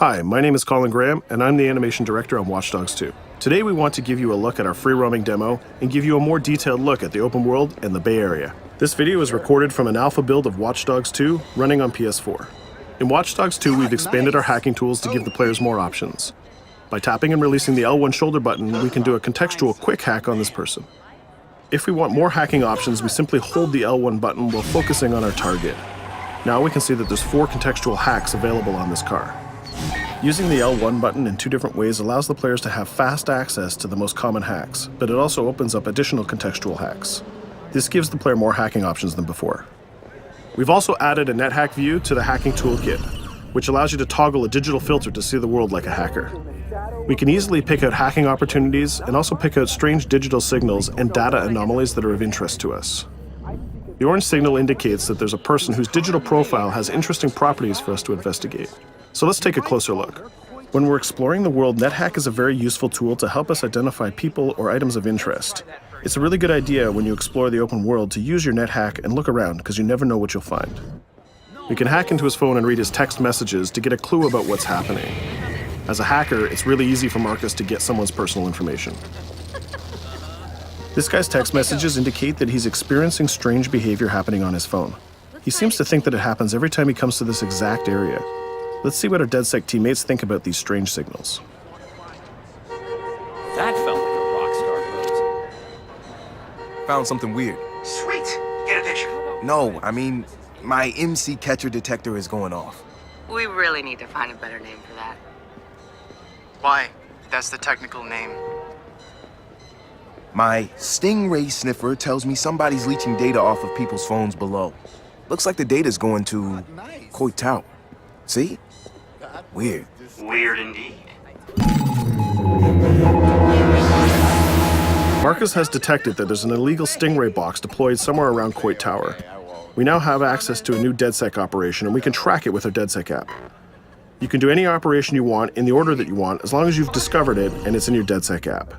Hi, my name is Colin Graham, and I'm the animation director on Watch Dogs 2. Today we want to give you a look at our free roaming demo and give you a more detailed look at the open world and the Bay Area. This video is recorded from an alpha build of Watch Dogs 2 running on PS4. In Watch Dogs 2, we've expanded our hacking tools to give the players more options. By tapping and releasing the L1 shoulder button, we can do a contextual quick hack on this person. If we want more hacking options, we simply hold the L1 button while focusing on our target. Now we can see that there's 4 contextual hacks available on this car. Using the L1 button in 2 different ways allows the players to have fast access to the most common hacks, but it also opens up additional contextual hacks. This gives the player more hacking options than before. We've also added a NetHack view to the hacking toolkit, which allows you to toggle a digital filter to see the world like a hacker. We can easily pick out hacking opportunities and also pick out strange digital signals and data anomalies that are of interest to us. The orange signal indicates that there's a person whose digital profile has interesting properties for us to investigate. So let's take a closer look. When we're exploring the world, NetHack is a very useful tool to help us identify people or items of interest. It's a really good idea when you explore the open world to use your NetHack and look around because you never know what you'll find. We can hack into his phone and read his text messages to get a clue about what's happening. As a hacker, it's really easy for Marcus to get someone's personal information. This guy's text messages indicate that he's experiencing strange behavior happening on his phone. He seems to think that it happens every time he comes to this exact area. Let's see what our DedSec teammates think about these strange signals. That felt like a rock star pose. Found something weird. Sweet. Get a picture. No, I mean, my MC catcher detector is going off. We really need to find a better name for that. Why? That's the technical name. My Stingray sniffer tells me somebody's leeching data off of people's phones below. Looks like the data's going to Coit Tower. See? Weird. Weird indeed. Marcus has detected that there's an illegal Stingray box deployed somewhere around Coit Tower. We now have access to a new DedSec operation, and we can track it with our DedSec app. You can do any operation you want in the order that you want, as long as you've discovered it and it's in your DedSec app.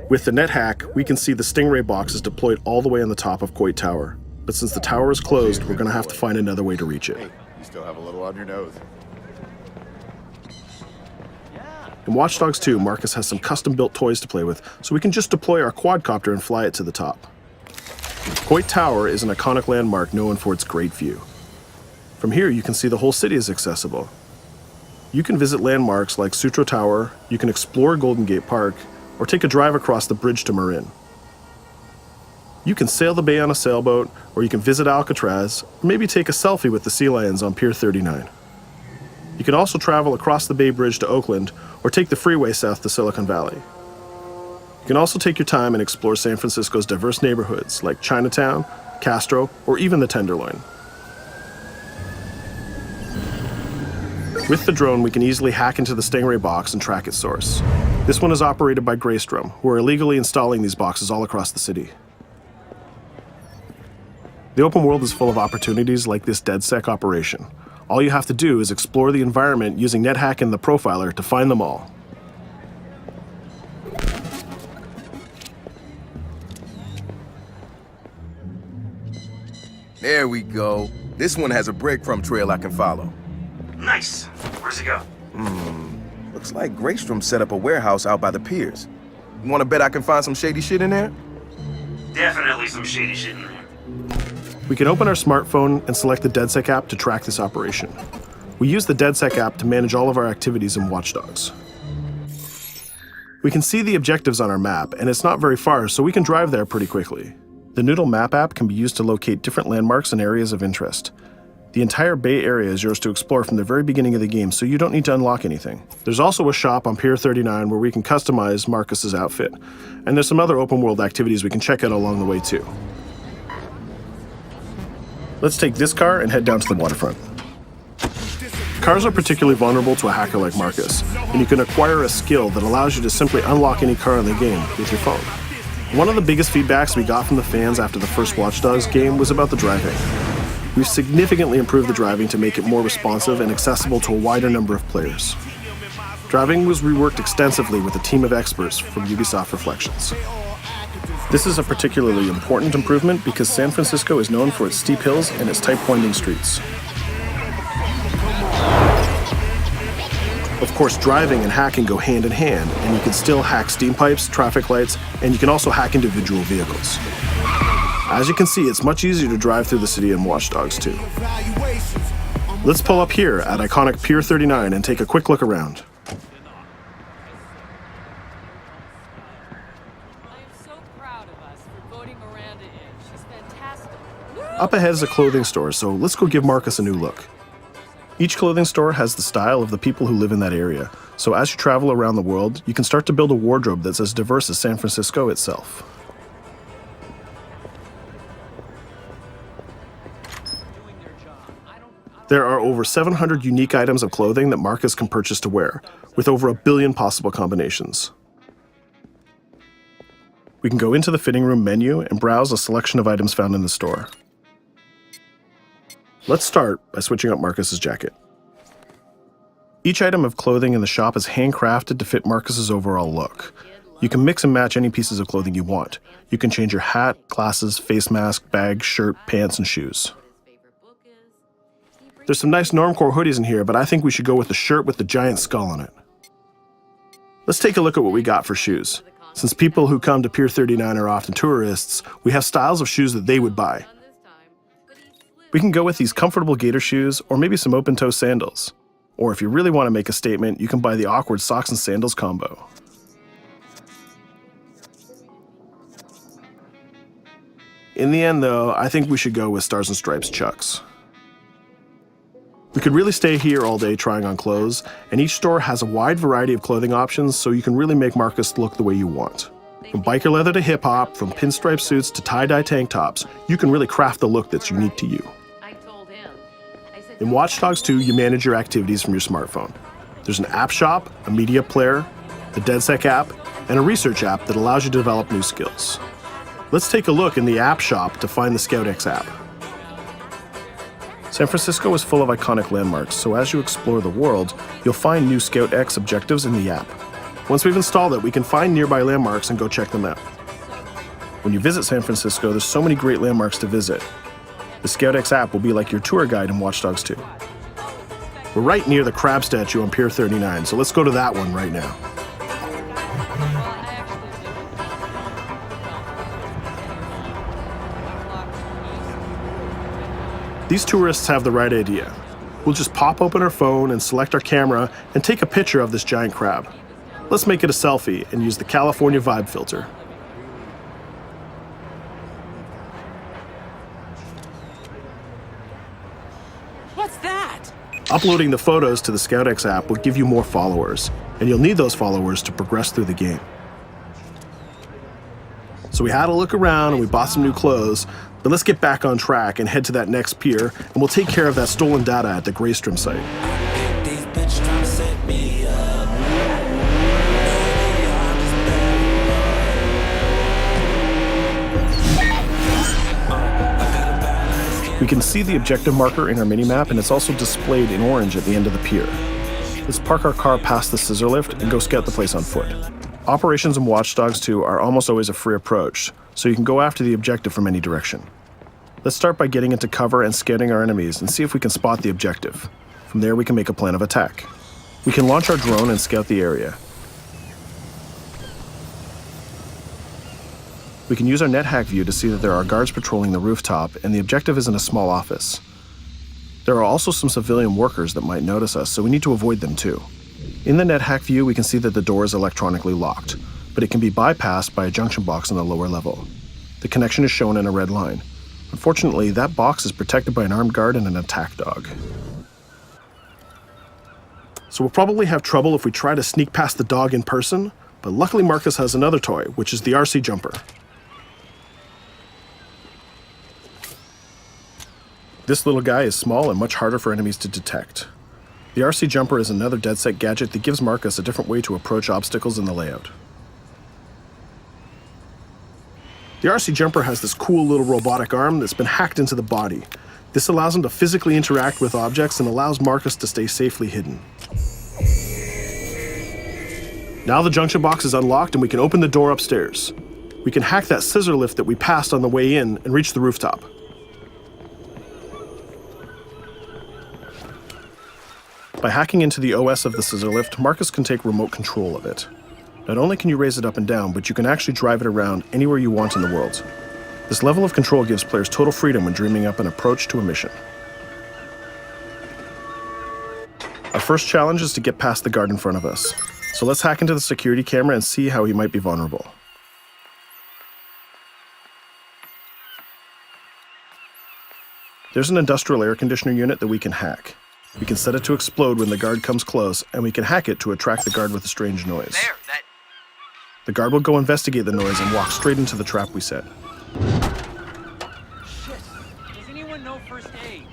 With the NetHack, we can see the Stingray box is deployed all the way on the top of Coit Tower. But since the tower is closed, we're going to have to find another way to reach it. You still have a little on your nose. In Watch Dogs 2, Marcus has some custom-built toys to play with, so we can just deploy our quadcopter and fly it to the top. Coit Tower is an iconic landmark known for its great view. From here, you can see the whole city is accessible. You can visit landmarks like Sutro Tower, you can explore Golden Gate Park, or take a drive across the bridge to Marin. You can sail the bay on a sailboat, or you can visit Alcatraz, or maybe take a selfie with the sea lions on Pier 39. You can also travel across the Bay Bridge to Oakland, or take the freeway south to Silicon Valley. You can also take your time and explore San Francisco's diverse neighborhoods like Chinatown, Castro, or even the Tenderloin. With the drone, we can easily hack into the Stingray box and track its source. This one is operated by Greystrom, who are illegally installing these boxes all across the city. The open world is full of opportunities like this DedSec operation. All you have to do is explore the environment using NetHack and the Profiler to find them all. There we go. This one has a breadcrumb trail I can follow. Nice. Where's it go? Looks like Greystrom set up a warehouse out by the piers. You wanna bet I can find some shady shit in there? Definitely some shady shit in there. We can open our smartphone and select the DedSec app to track this operation. We use the DedSec app to manage all of our activities in Watch Dogs. We can see the objectives on our map, and it's not very far, so we can drive there pretty quickly. The Noodle Map app can be used to locate different landmarks and areas of interest. The entire Bay Area is yours to explore from the very beginning of the game, so you don't need to unlock anything. There's also a shop on Pier 39 where we can customize Marcus's outfit, and there's some other open world activities we can check out along the way too. Let's take this car and head down to the waterfront. Cars are particularly vulnerable to a hacker like Marcus, and you can acquire a skill that allows you to simply unlock any car in the game with your phone. One of the biggest feedbacks we got from the fans after the first Watch Dogs game was about the driving. We've significantly improved the driving to make it more responsive and accessible to a wider number of players. Driving was reworked extensively with a team of experts from Ubisoft Reflections. This is a particularly important improvement because San Francisco is known for its steep hills and its tight winding streets. course, driving and hacking go hand in hand, and you can still hack steam pipes, traffic lights, and you can also hack individual vehicles. As you can see, it's much easier to drive through the city in Watch Dogs 2. Let's pull up here at iconic Pier 39 and take a quick look around. Up ahead is a clothing store, so let's go give Marcus a new look. Each clothing store has the style of the people who live in that area, so as you travel around the world, you can start to build a wardrobe that's as diverse as San Francisco itself. There are over 700 unique items of clothing that Marcus can purchase to wear, with over 1 billion possible combinations. We can go into the fitting room menu and browse a selection of items found in the store. Let's start by switching up Marcus's jacket. Each item of clothing in the shop is handcrafted to fit Marcus's overall look. You can mix and match any pieces of clothing you want. You can change your hat, glasses, face mask, bag, shirt, pants, and shoes. There's some nice Normcore hoodies in here, but I think we should go with the shirt with the giant skull on it. Let's take a look at what we got for shoes. Since people who come to Pier 39 are often tourists, we have styles of shoes that they would buy. We can go with these comfortable gator shoes or maybe some open-toe sandals. Or if you really want to make a statement, you can buy the awkward socks and sandals combo. In the end though, I think we should go with Stars and Stripes Chucks. We could really stay here all day trying on clothes, and each store has a wide variety of clothing options so you can really make Marcus look the way you want. From biker leather to hip-hop, from pinstripe suits to tie-dye tank tops, you can really craft the look that's unique to you. In Watch Dogs 2, you manage your activities from your smartphone. There's an app shop, a media player, the DedSec app, and a research app that allows you to develop new skills. Let's take a look in the app shop to find the ScoutX app. San Francisco is full of iconic landmarks, so as you explore the world, you'll find new ScoutX objectives in the app. Once we've installed it, we can find nearby landmarks and go check them out. When you visit San Francisco, there's so many great landmarks to visit. The ScoutX app will be like your tour guide in Watch Dogs 2. We're right near the crab statue on Pier 39, so let's go to that one right now. These tourists have the right idea. We'll just pop open our phone and select our camera and take a picture of this giant crab. Let's make it a selfie and use the California Vibe filter. What's that? Uploading the photos to the ScoutX app will give you more followers, and you'll need those followers to progress through the game. So we had a look around and we bought some new clothes, but let's get back on track and head to that next pier, and we'll take care of that stolen data at the Greystrom site. We can see the objective marker in our minimap, and it's also displayed in orange at the end of the pier. Let's park our car past the scissor lift and go scout the place on foot. Operations in Watch Dogs 2 are almost always a free approach, so you can go after the objective from any direction. Let's start by getting into cover and scanning our enemies and see if we can spot the objective. From there we can make a plan of attack. We can launch our drone and scout the area. We can use our NetHack view to see that there are guards patrolling the rooftop, and the objective is in a small office. There are also some civilian workers that might notice us, so we need to avoid them too. In the NetHack view, we can see that the door is electronically locked, but it can be bypassed by a junction box on the lower level. The connection is shown in a red line. Unfortunately, that box is protected by an armed guard and an attack dog. So we'll probably have trouble if we try to sneak past the dog in person, but luckily Marcus has another toy, which is the RC Jumper. This little guy is small and much harder for enemies to detect. The RC Jumper is another DedSec gadget that gives Marcus a different way to approach obstacles in the layout. The RC Jumper has this cool little robotic arm that's been hacked into the body. This allows him to physically interact with objects and allows Marcus to stay safely hidden. Now the junction box is unlocked and we can open the door upstairs. We can hack that scissor lift that we passed on the way in and reach the rooftop. By hacking into the OS of the scissor lift, Marcus can take remote control of it. Not only can you raise it up and down, but you can actually drive it around anywhere you want in the world. This level of control gives players total freedom when dreaming up an approach to a mission. Our first challenge is to get past the guard in front of us. So let's hack into the security camera and see how he might be vulnerable. There's an industrial air conditioner unit that we can hack. We can set it to explode when the guard comes close, and we can hack it to attract the guard with a strange noise. There, that. The guard will go investigate the noise and walk straight into the trap we set. Shit. Does anyone know first aid?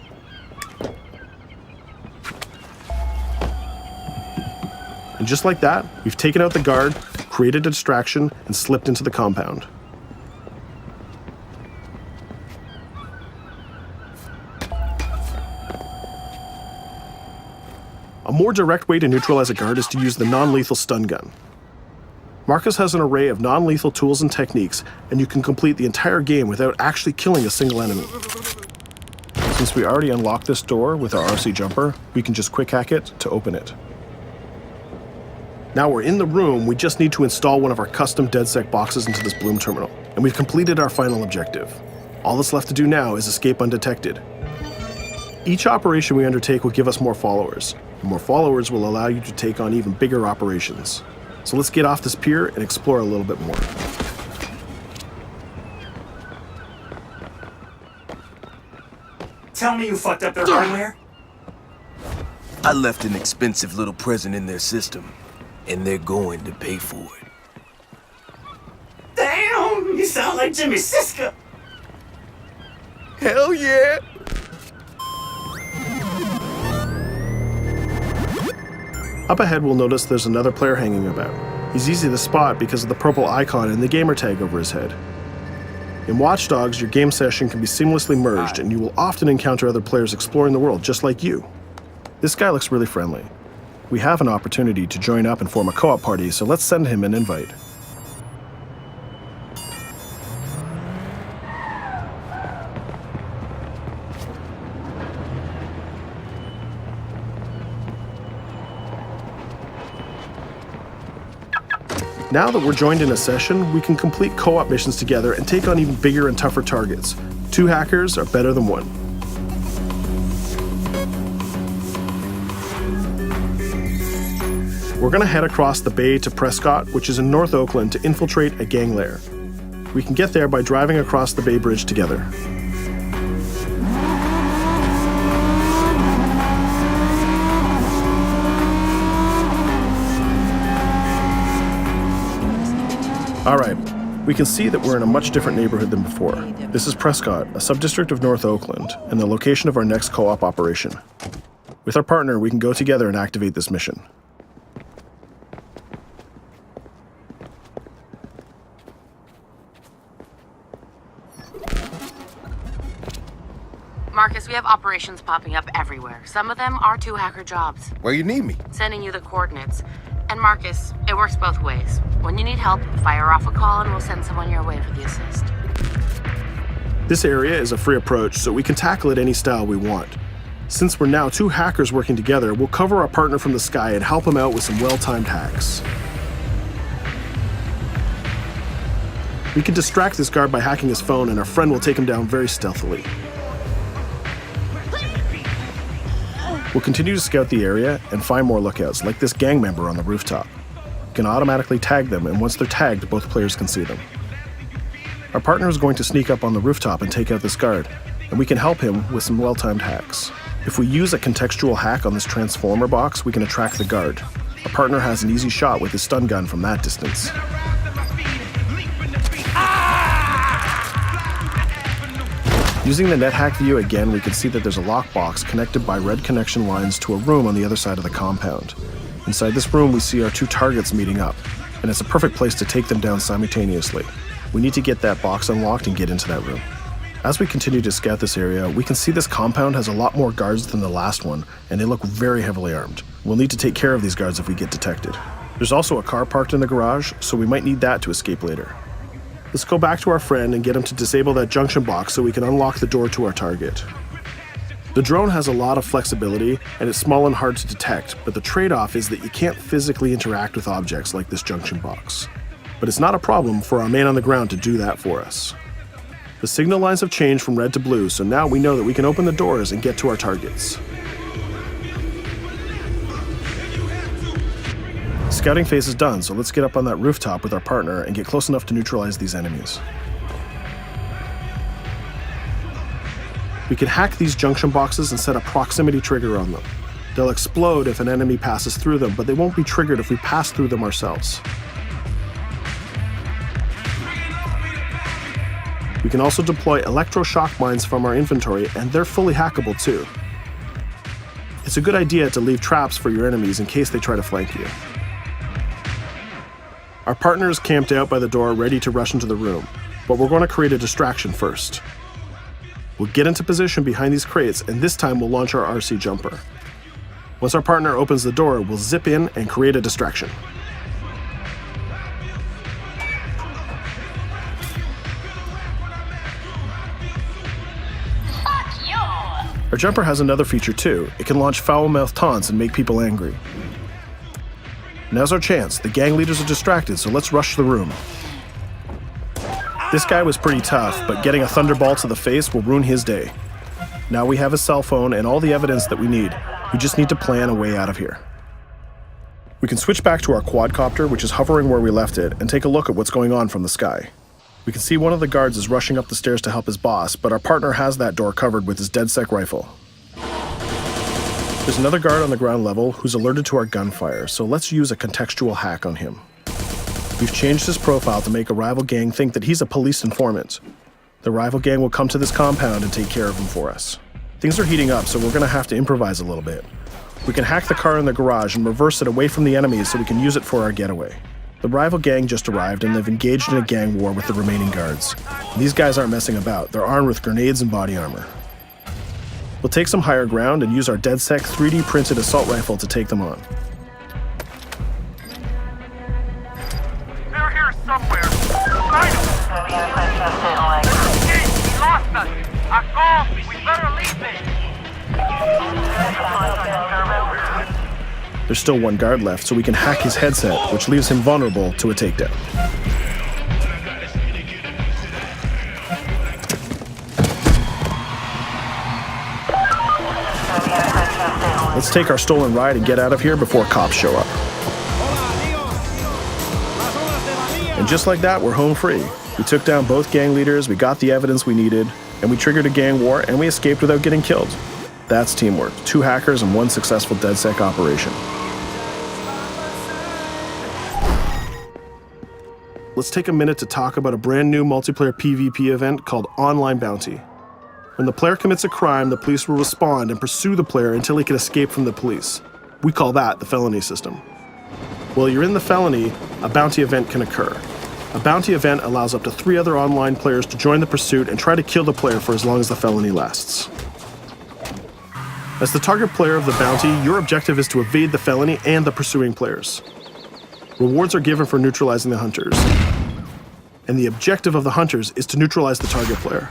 And just like that, we've taken out the guard, created a distraction, and slipped into the compound. A more direct way to neutralize a guard is to use the non-lethal stun gun. Marcus has an array of non-lethal tools and techniques, and you can complete the entire game without actually killing a single enemy. Since we already unlocked this door with our RC jumper, we can just quick hack it to open it. Now we're in the room, we just need to install one of our custom DedSec boxes into this Bloom terminal, and we've completed our final objective. All that's left to do now is escape undetected. Each operation we undertake will give us more followers, and more followers will allow you to take on even bigger operations. So let's get off this pier and explore a little bit more. Tell me you fucked up their hardware? I left an expensive little present in their system, and they're going to pay for it. Damn, you sound like Jimmy Siska. Hell yeah! Up ahead, we'll notice there's another player hanging about. He's easy to spot because of the purple icon and the gamer tag over his head. In Watch Dogs, your game session can be seamlessly merged, and you will often encounter other players exploring the world just like you. This guy looks really friendly. We have an opportunity to join up and form a co-op party, so let's send him an invite. Now that we're joined in a session, we can complete co-op missions together and take on even bigger and tougher targets. 2 hackers are better than 1. We're going to head across the bay to Prescott, which is in North Oakland, to infiltrate a gang lair. We can get there by driving across the Bay Bridge together. Alright, we can see that we're in a much different neighborhood than before. This is Prescott, a subdistrict of North Oakland, and the location of our next co-op operation. With our partner, we can go together and activate this mission. Marcus, we have operations popping up everywhere. Some of them are 2 hacker jobs. Where you need me? Sending you the coordinates. And Marcus, it works both ways. When you need help, fire off a call and we'll send someone your way for the assist. This area is a free approach, so we can tackle it any style we want. Since we're now 2 hackers working together, we'll cover our partner from the sky and help him out with some well-timed hacks. We can distract this guard by hacking his phone, and our friend will take him down very stealthily. We'll continue to scout the area and find more lookouts, like this gang member on the rooftop. We can automatically tag them, and once they're tagged, both players can see them. Our partner is going to sneak up on the rooftop and take out this guard, and we can help him with some well-timed hacks. If we use a contextual hack on this transformer box, we can attract the guard. Our partner has an easy shot with his stun gun from that distance. Using the NetHack view again, we can see that there's a lockbox connected by red connection lines to a room on the other side of the compound. Inside this room, we see our 2 targets meeting up, and it's a perfect place to take them down simultaneously. We need to get that box unlocked and get into that room. As we continue to scout this area, we can see this compound has a lot more guards than the last one, and they look very heavily armed. We'll need to take care of these guards if we get detected. There's also a car parked in the garage, so we might need that to escape later. Let's go back to our friend and get him to disable that junction box so we can unlock the door to our target. The drone has a lot of flexibility and it's small and hard to detect, but the trade-off is that you can't physically interact with objects like this junction box. But it's not a problem for our man on the ground to do that for us. The signal lines have changed from red to blue, so now we know that we can open the doors and get to our targets. Scouting phase is done, so let's get up on that rooftop with our partner and get close enough to neutralize these enemies. We can hack these junction boxes and set a proximity trigger on them. They'll explode if an enemy passes through them, but they won't be triggered if we pass through them ourselves. We can also deploy electroshock mines from our inventory, and they're fully hackable too. It's a good idea to leave traps for your enemies in case they try to flank you. Our partner is camped out by the door ready to rush into the room, but we're going to create a distraction first. We'll get into position behind these crates, and this time we'll launch our RC jumper. Once our partner opens the door, we'll zip in and create a distraction. Our jumper has another feature too. It can launch foul-mouthed taunts and make people angry. Now's our chance. The gang leaders are distracted, so let's rush the room. This guy was pretty tough, but getting a thunderbolt to the face will ruin his day. Now we have a cell phone and all the evidence that we need. We just need to plan a way out of here. We can switch back to our quadcopter, which is hovering where we left it, and take a look at what's going on from the sky. We can see one of the guards is rushing up the stairs to help his boss, but our partner has that door covered with his DedSec rifle. There's another guard on the ground level who's alerted to our gunfire, so let's use a contextual hack on him. We've changed his profile to make a rival gang think that he's a police informant. The rival gang will come to this compound and take care of him for us. Things are heating up, so we're going to have to improvise a little bit. We can hack the car in the garage and reverse it away from the enemies so we can use it for our getaway. The rival gang just arrived and they've engaged in a gang war with the remaining guards. These guys aren't messing about, they're armed with grenades and body armor. We'll take some higher ground and use our DedSec 3D printed assault rifle to take them on. They're here somewhere. Find them. He lost us. Akko, we better leave it. There's still one guard left, so we can hack his headset, which leaves him vulnerable to a takedown. Let's take our stolen ride and get out of here before cops show up. And just like that, we're home free. We took down both gang leaders, we got the evidence we needed, and we triggered a gang war, and we escaped without getting killed. That's teamwork. 2 hackers and 1 successful DedSec operation. Let's take a minute to talk about a brand new multiplayer PvP event called Online Bounty. When the player commits a crime, the police will respond and pursue the player until he can escape from the police. We call that the felony system. While you're in the felony, a bounty event can occur. A bounty event allows up to 3 other online players to join the pursuit and try to kill the player for as long as the felony lasts. As the target player of the bounty, your objective is to evade the felony and the pursuing players. Rewards are given for neutralizing the hunters. And the objective of the hunters is to neutralize the target player.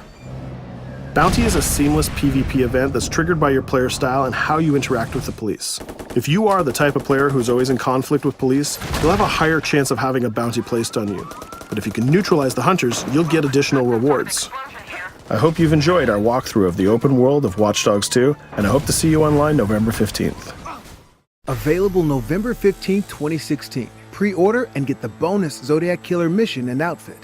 Bounty is a seamless PvP event that's triggered by your player style and how you interact with the police. If you are the type of player who's always in conflict with police, you'll have a higher chance of having a bounty placed on you. But if you can neutralize the hunters, you'll get additional rewards. I hope you've enjoyed our walkthrough of the open world of Watch Dogs 2, and I hope to see you online November 15th. Available November 15th, 2016. Pre-order and get the bonus Zodiac Killer mission and outfit.